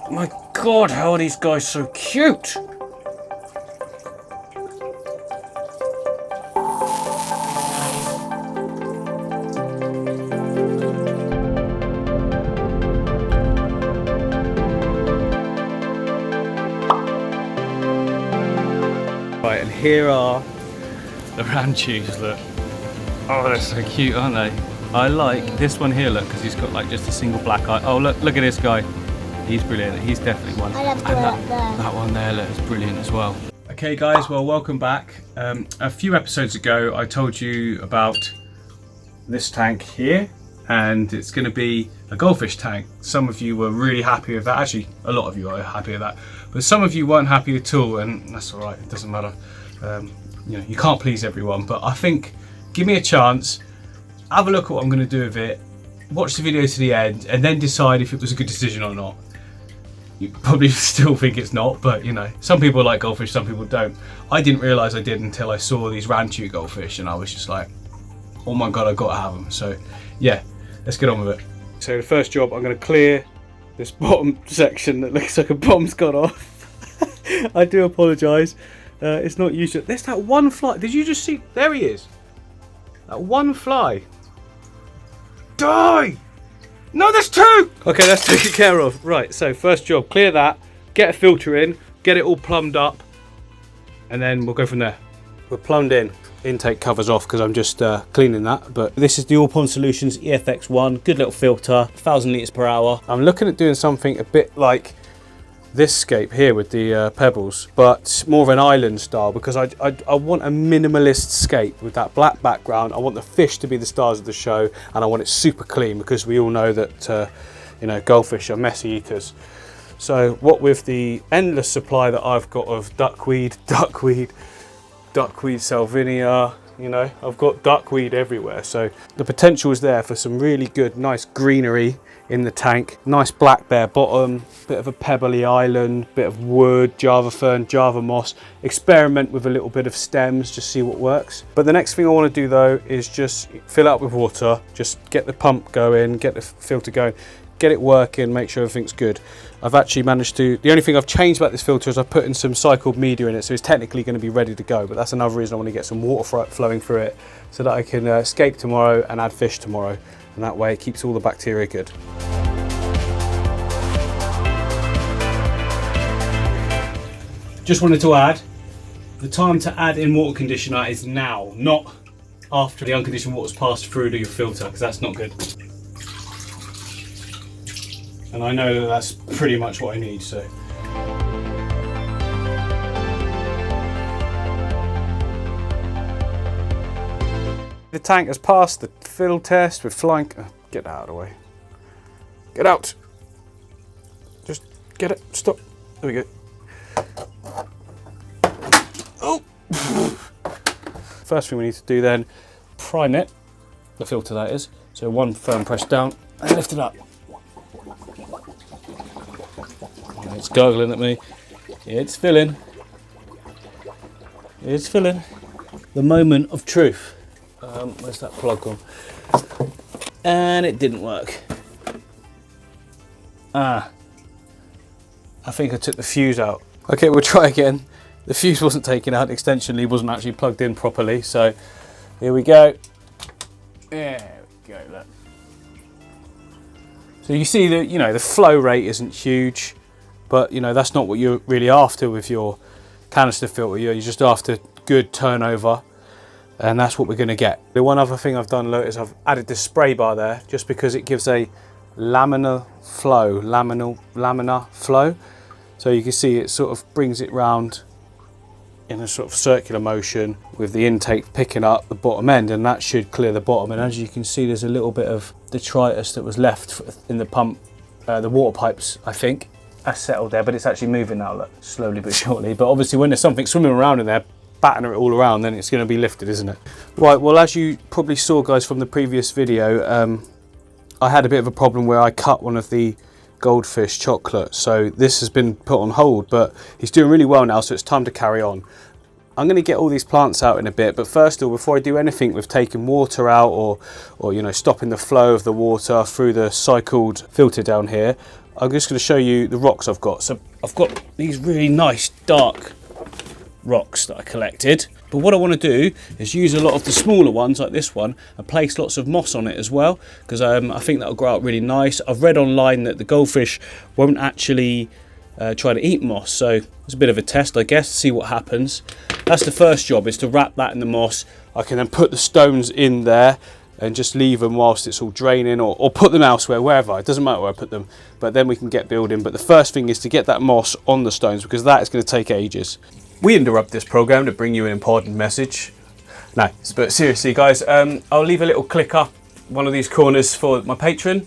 My God, how are these guys so cute? Right, and here are the Ranchus, look. Oh, they're so cute, aren't they? I like this one here, look, because he's got like just a single black eye. Oh, look at this guy. He's brilliant. He's definitely one. I love that one there, look, is brilliant as well. Okay, guys, well, welcome back. A few episodes ago, I told you about this tank here, and it's going to be a goldfish tank. Some of you were really happy with that. Actually, a lot of you are happy with that, but some of you weren't happy at all, and that's all right. It doesn't matter. You know, you can't please everyone, but I think give me a chance. Have a look at what I'm going to do with it. Watch the video to the end, and then decide if it was a good decision or not. You probably still think it's not, but you know, some people like goldfish, some people don't. I didn't realise I did until I saw these Ranchu goldfish, and I was just like, oh my God, I've got to have them. So yeah, let's get on with it. So the first job, I'm going to clear this bottom section that looks like a bomb's gone off. I do apologise. It's not usual. There's that one fly. Did you just see? There he is. That one fly. Die! No, there's two! Okay, that's taken care of. Right, so first job, clear that, get a filter in, get it all plumbed up, and then we'll go from there. We're plumbed in. Intake covers off because I'm just cleaning that, but this is the All Pond Solutions EFX1, good little filter, 1000 litres per hour. I'm looking at doing something a bit like this scape here with the pebbles, but more of an island style, because I want a minimalist scape with that black background. I want the fish to be the stars of the show, and I want it super clean, because we all know that you know, goldfish are messy eaters. So what with the endless supply that I've got of duckweed, salvinia, you know, I've got duckweed everywhere, so the potential is there for some really good, nice greenery in the tank. Nice black bear bottom, bit of a pebbly island, bit of wood, java fern, java moss. Experiment with a little bit of stems, just see what works. But the next thing I want to do though is just fill up with water, just get the pump going, get the filter going, get it working, make sure everything's good. I've actually managed to, the only thing I've changed about this filter is I've put in some cycled media in it, so it's technically going to be ready to go, but that's another reason I want to get some water flowing through it, so that I can escape tomorrow and add fish tomorrow, and that way it keeps all the bacteria good. Just wanted to add, the time to add in water conditioner is now, not after the unconditioned water's passed through to your filter, because that's not good. And I know that that's pretty much what I need, so. The tank has passed the fill test with flying. Get that out of the way. Get out. Just get it. Stop. There we go. Oh. First thing we need to do then, prime it. The filter, that is. So one firm press down and lift it up. It's gargling at me. It's filling. It's filling. The moment of truth. Where's that plug gone? And it didn't work. I think I took the fuse out. Okay, we'll try again. The fuse wasn't taken out, the extension lead wasn't actually plugged in properly, so here we go. There we go, look. So you see that, you know, the flow rate isn't huge, but you know, that's not what you're really after with your canister filter. You're just after good turnover, and that's what we're going to get. The one other thing I've done, look, is I've added this spray bar there just because it gives a laminar flow. So you can see it sort of brings it round in a sort of circular motion with the intake picking up the bottom end, and that should clear the bottom. And as you can see, there's a little bit of detritus that was left in the pump, the water pipes, I think. That's settled there, but it's actually moving now, look, slowly but surely. But obviously when there's something swimming around in there, battering it all around, then it's going to be lifted, isn't it? Right, well, as you probably saw, guys, from the previous video, I had a bit of a problem where I cut one of the goldfish chocolate, so this has been put on hold, but he's doing really well now, so it's time to carry on. I'm going to get all these plants out in a bit, but first of all, before I do anything with taking water out or you know, stopping the flow of the water through the cycled filter down here, I'm just going to show you the rocks I've got. So I've got these really nice dark rocks that I collected. But what I want to do is use a lot of the smaller ones like this one and place lots of moss on it as well, because I think that'll grow out really nice. I've read online that the goldfish won't actually try to eat moss, so it's a bit of a test, I guess, to see what happens. That's the first job, is to wrap that in the moss. I can then put the stones in there and just leave them whilst it's all draining, or put them elsewhere, wherever. It doesn't matter where I put them, but then we can get building. But the first thing is to get that moss on the stones, because that is going to take ages. We interrupt this program to bring you an important message. No, but seriously guys, I'll leave a little click up one of these corners for my patron.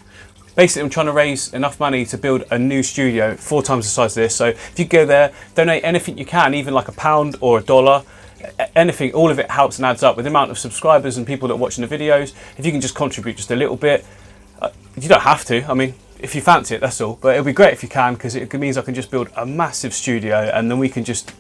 Basically, I'm trying to raise enough money to build a new studio 4 times the size of this. So if you go there, donate anything you can, even like £1 or $1, anything, all of it helps and adds up with the amount of subscribers and people that are watching the videos. If you can just contribute just a little bit, you don't have to, I mean, if you fancy it, that's all. But it'll be great if you can, because it means I can just build a massive studio, and then we can just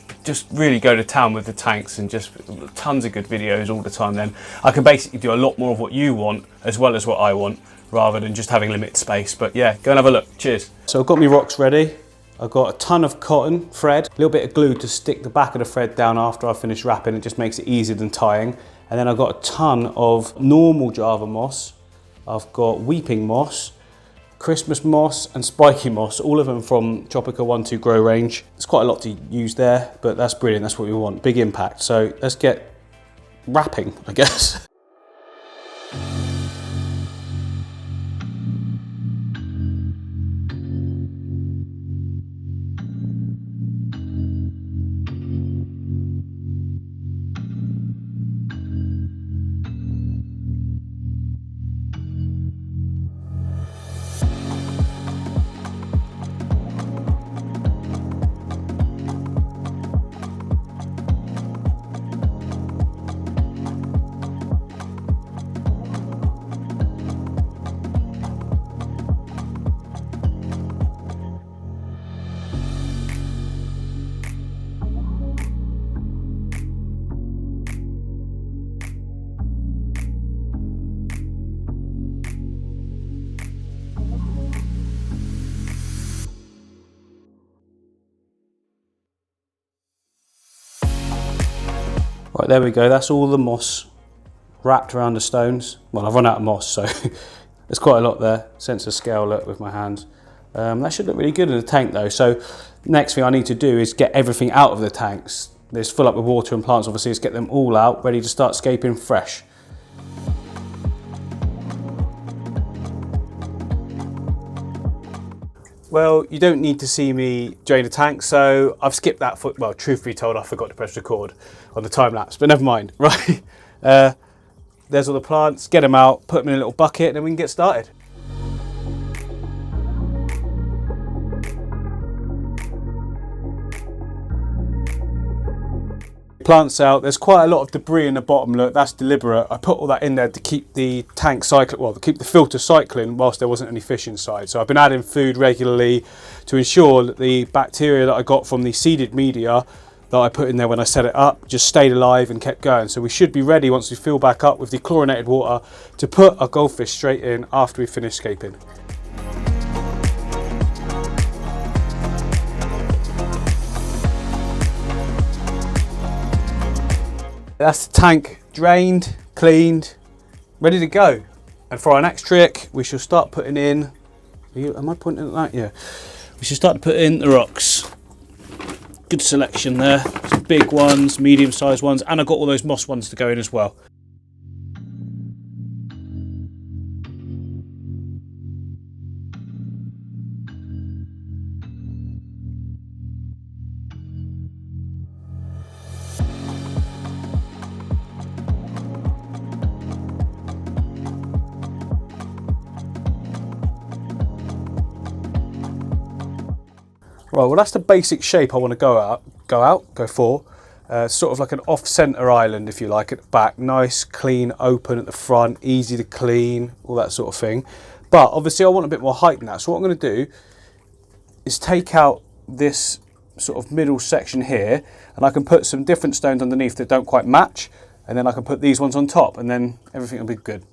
really go to town with the tanks and just tons of good videos all the time. Then I can basically do a lot more of what you want as well as what I want, rather than just having limited space. But yeah, go and have a look. Cheers. So I've got my rocks ready. I've got a ton of cotton thread, a little bit of glue to stick the back of the thread down after I finish wrapping. It just makes it easier than tying. And then I've got a ton of normal Java moss. I've got weeping moss, Christmas moss and spiky moss, all of them from Tropica 1-2 grow range. There's quite a lot to use there, but that's brilliant. That's what we want, big impact. So let's get wrapping, I guess. Right, there we go, that's all the moss wrapped around the stones. Well, I've run out of moss, so there's quite a lot there. Sense of scale, look, with my hands. That should look really good in the tank though. So next thing I need to do is get everything out of the tanks. There's full up with water and plants, obviously, is get them all out, ready to start scaping fresh. Well, you don't need to see me drain a tank, so I've skipped that foot. Well, truth be told, I forgot to press record on the time lapse, but never mind, right? There's all the plants, get them out, put them in a little bucket, and then we can get started. Plants out, there's quite a lot of debris in the bottom, look, that's deliberate. I put all that in there to keep the tank cycling, well, to keep the filter cycling whilst there wasn't any fish inside. So I've been adding food regularly to ensure that the bacteria that I got from the seeded media that I put in there when I set it up just stayed alive and kept going. So we should be ready once we fill back up with the chlorinated water to put our goldfish straight in after we finish scaping. That's the tank drained, cleaned, ready to go. And for our next trick, we shall start putting in, am I pointing at that? Yeah. We should start to put in the rocks. Good selection there. Some big ones, medium-sized ones, and I've got all those moss ones to go in as well. Right, well that's the basic shape I want to go for. Sort of like an off-centre island, if you like, at the back. Nice, clean, open at the front, easy to clean, all that sort of thing. But obviously I want a bit more height than that. So what I'm going to do is take out this sort of middle section here, and I can put some different stones underneath that don't quite match, and then I can put these ones on top, and then everything will be good.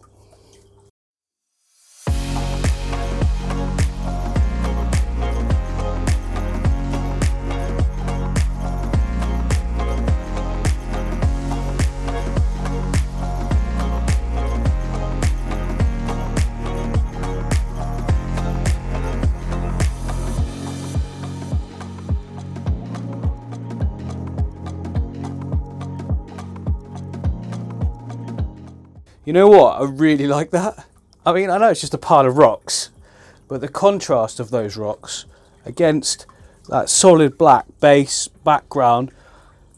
You know what? I really like that. I mean, I know it's just a pile of rocks, but the contrast of those rocks against that solid black base background,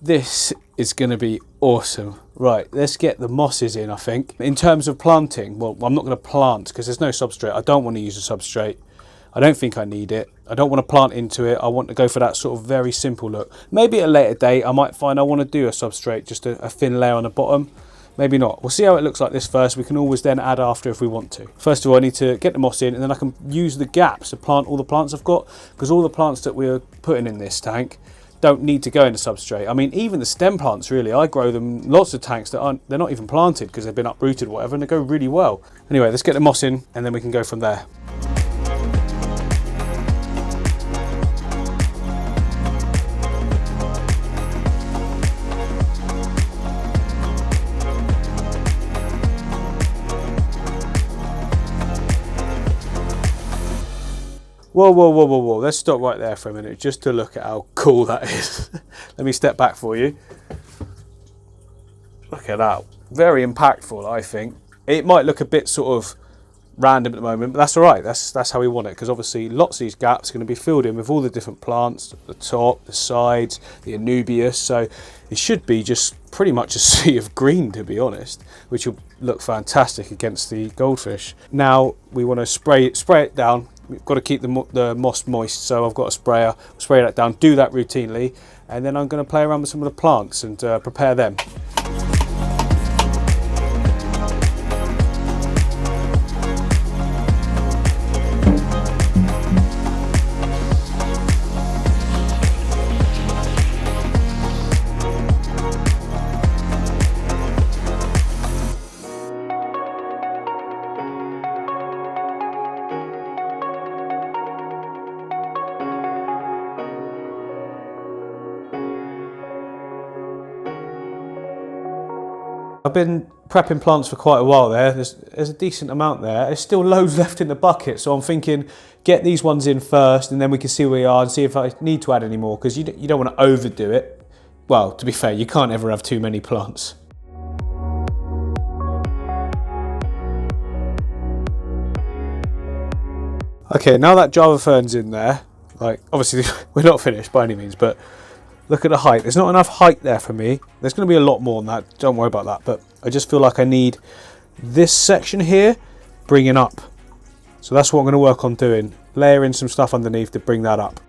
this is going to be awesome. Right, let's get the mosses in, I think. In terms of planting, well, I'm not going to plant because there's no substrate. I don't want to use a substrate. I don't think I need it. I don't want to plant into it. I want to go for that sort of very simple look. Maybe at a later date, I might find I want to do a substrate, just a thin layer on the bottom. Maybe not. We'll see how it looks like this first. We can always then add after if we want to. First of all, I need to get the moss in, and then I can use the gaps to plant all the plants I've got, because all the plants that we're putting in this tank don't need to go into substrate. I mean, even the stem plants, really, I grow them in lots of tanks that they're not even planted because they've been uprooted or whatever, and they go really well. Anyway, let's get the moss in and then we can go from there. Whoa, whoa, whoa, whoa, whoa. Let's stop right there for a minute just to look at how cool that is. Let me step back for you. Look at that. Very impactful, I think. It might look a bit sort of random at the moment, but that's all right. That's how we want it, because obviously lots of these gaps are going to be filled in with all the different plants, the top, the sides, the Anubias. So it should be just pretty much a sea of green, to be honest, which will look fantastic against the goldfish. Now we want to spray it down. We've got to keep the moss moist, so I've got a sprayer. Spray that down, do that routinely, and then I'm going to play around with some of the plants and prepare them. I've been prepping plants for quite a while there. There's a decent amount there. There's still loads left in the bucket, so I'm thinking get these ones in first and then we can see where we are and see if I need to add any more, because you don't want to overdo it. Well, to be fair, you can't ever have too many plants. Okay, now that Java fern's in there, like obviously we're not finished by any means, but look at the height. There's not enough height there for me. There's going to be a lot more than that. Don't worry about that. But I just feel like I need this section here bringing up. So that's what I'm going to work on doing. Layering some stuff underneath to bring that up.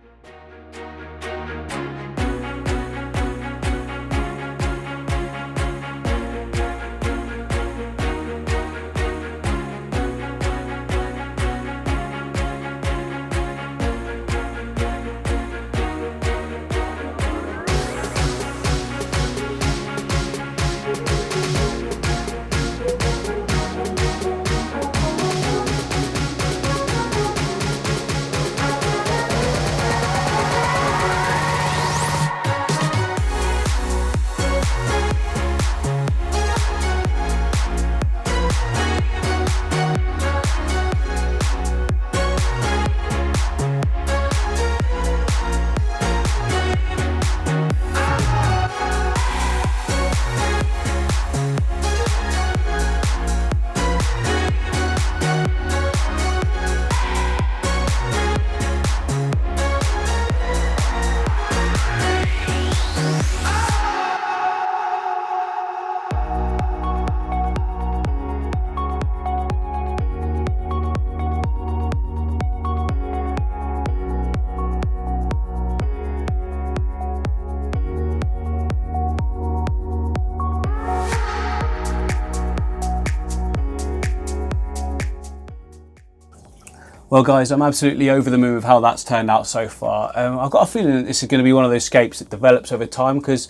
Well guys, I'm absolutely over the moon with how that's turned out so far. I've got a feeling that this is going to be one of those scapes that develops over time, because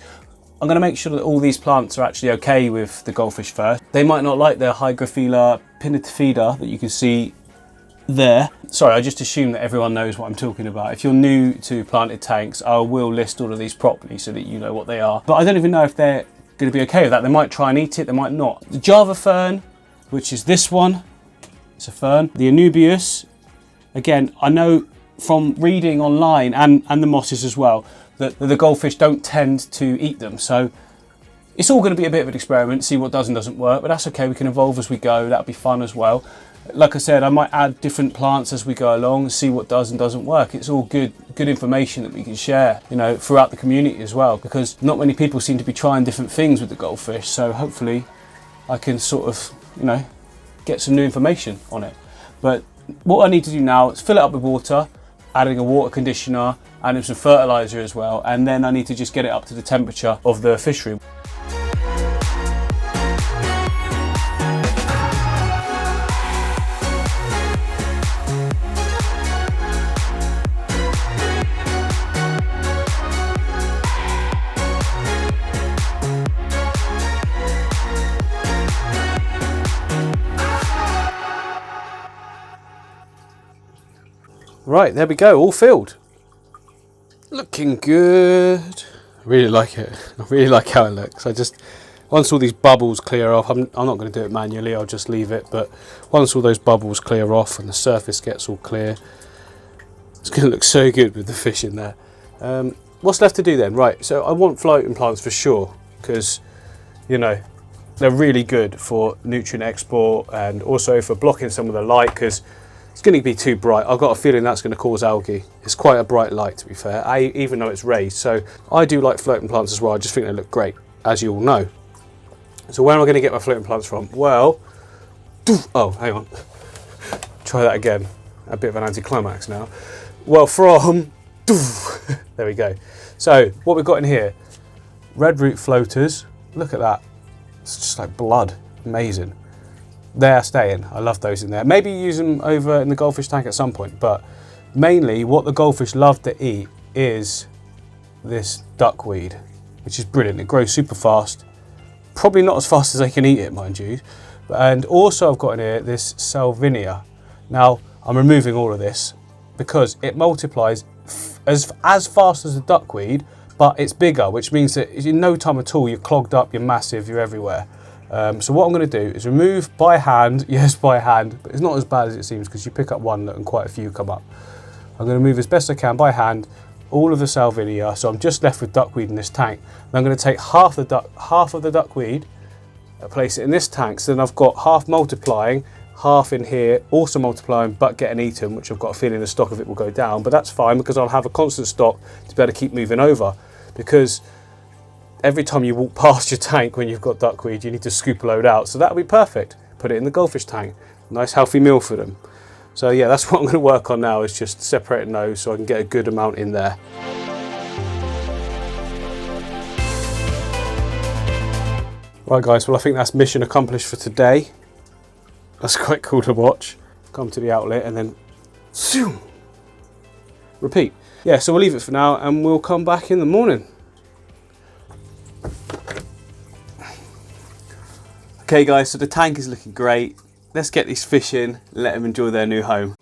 I'm going to make sure that all these plants are actually okay with the goldfish first. They might not like the Hygrophila pinnatifida that you can see there. Sorry, I just assume that everyone knows what I'm talking about. If you're new to planted tanks, I will list all of these properly so that you know what they are. But I don't even know if they're going to be okay with that. They might try and eat it, they might not. The Java fern, which is this one, it's a fern. The Anubias, again, I know from reading online and the mosses as well, that the goldfish don't tend to eat them. So It's all going to be a bit of an experiment, see what does and doesn't work, but that's okay, we can evolve as we go, that'll be fun as well. Like I said, I might add different plants as we go along and see what does and doesn't work. It's all good information that we can share, you know, throughout the community as well, because not many people seem to be trying different things with the goldfish, so hopefully I can sort of, you know, get some new information on it. But what I need to do now is fill it up with water, adding a water conditioner, adding some fertilizer as well, and then I need to just get it up to the temperature of the fishery. Right, there we go, all filled. Looking good. I really like it. I really like how it looks. Once all these bubbles clear off, I'm not going to do it manually, I'll just leave it, but once all those bubbles clear off and the surface gets all clear, it's going to look so good with the fish in there. What's left to do then? Right, so I want floating plants for sure, because, you know, they're really good for nutrient export and also for blocking some of the light, because it's going to be too bright. I've got a feeling that's going to cause algae. It's quite a bright light, to be fair, even though it's raised. So I do like floating plants as well. I just think they look great, as you all know. So where am I going to get my floating plants from? Well, oh, hang on. Try that again. A bit of an anticlimax now. Well, from, there we go. So what we've got in here, red root floaters. Look at that. It's just like blood. Amazing. They're staying. I love those in there. Maybe use them over in the goldfish tank at some point, but mainly what the goldfish love to eat is this duckweed, which is brilliant. It grows super fast. Probably not as fast as they can eat it, mind you. And also I've got in here this salvinia. Now I'm removing all of this because it multiplies as fast as the duckweed, but it's bigger, which means that in no time at all you're clogged up, you're massive, you're everywhere. So what I'm going to do is remove by hand, yes by hand, but it's not as bad as it seems because you pick up one and quite a few come up. I'm going to remove as best I can by hand all of the salvinia, so I'm just left with duckweed in this tank. And I'm going to take half of the duckweed, place it in this tank, so then I've got half multiplying, half in here, also multiplying but getting eaten, which I've got a feeling the stock of it will go down, but that's fine because I'll have a constant stock to be able to keep moving over, because every time you walk past your tank when you've got duckweed, you need to scoop a load out. So that'll be perfect. Put it in the goldfish tank. Nice healthy meal for them. So yeah, that's what I'm going to work on now, is just separating those so I can get a good amount in there. Right guys, well I think that's mission accomplished for today. That's quite cool to watch. Come to the outlet and then zoom. Repeat. Yeah, so we'll leave it for now and we'll come back in the morning. Okay guys, so the tank is looking great. Let's get these fish in and let them enjoy their new home.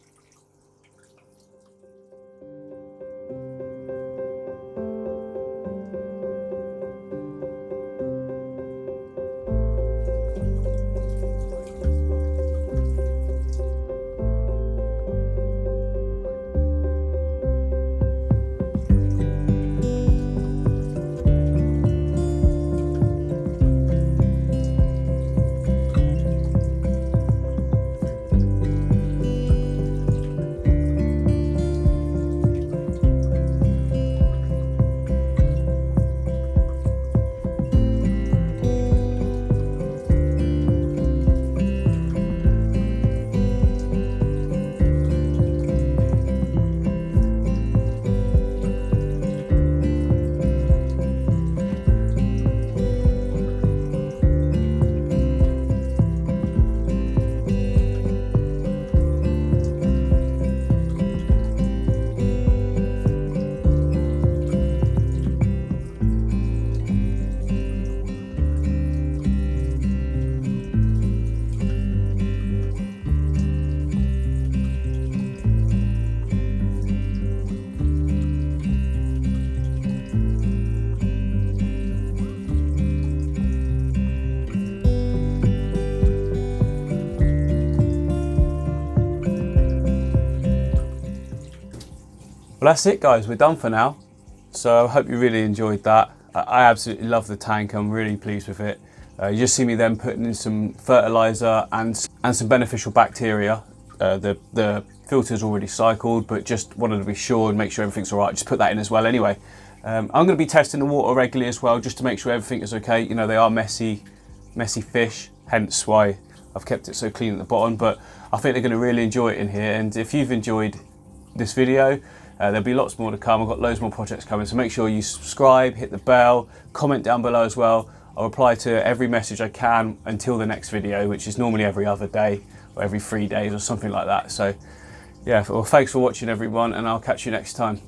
Well, that's it guys, we're done for now. So I hope you really enjoyed that. I absolutely love the tank. I'm really pleased with it. You just see me then putting in some fertilizer and some beneficial bacteria. The filter's already cycled, but just wanted to be sure and make sure everything's all right. Just put that in as well anyway. I'm going to be testing the water regularly as well, just to make sure everything is okay. You know, they are messy fish, hence why I've kept it so clean at the bottom, but I think they're going to really enjoy it in here. And if you've enjoyed this video, there'll be lots more to come. I've got loads more projects coming, so make sure you subscribe, hit the bell, comment down below as well. I'll reply to every message I can until the next video, which is normally every other day or every 3 days or something like that. So yeah, well, thanks for watching everyone, and I'll catch you next time.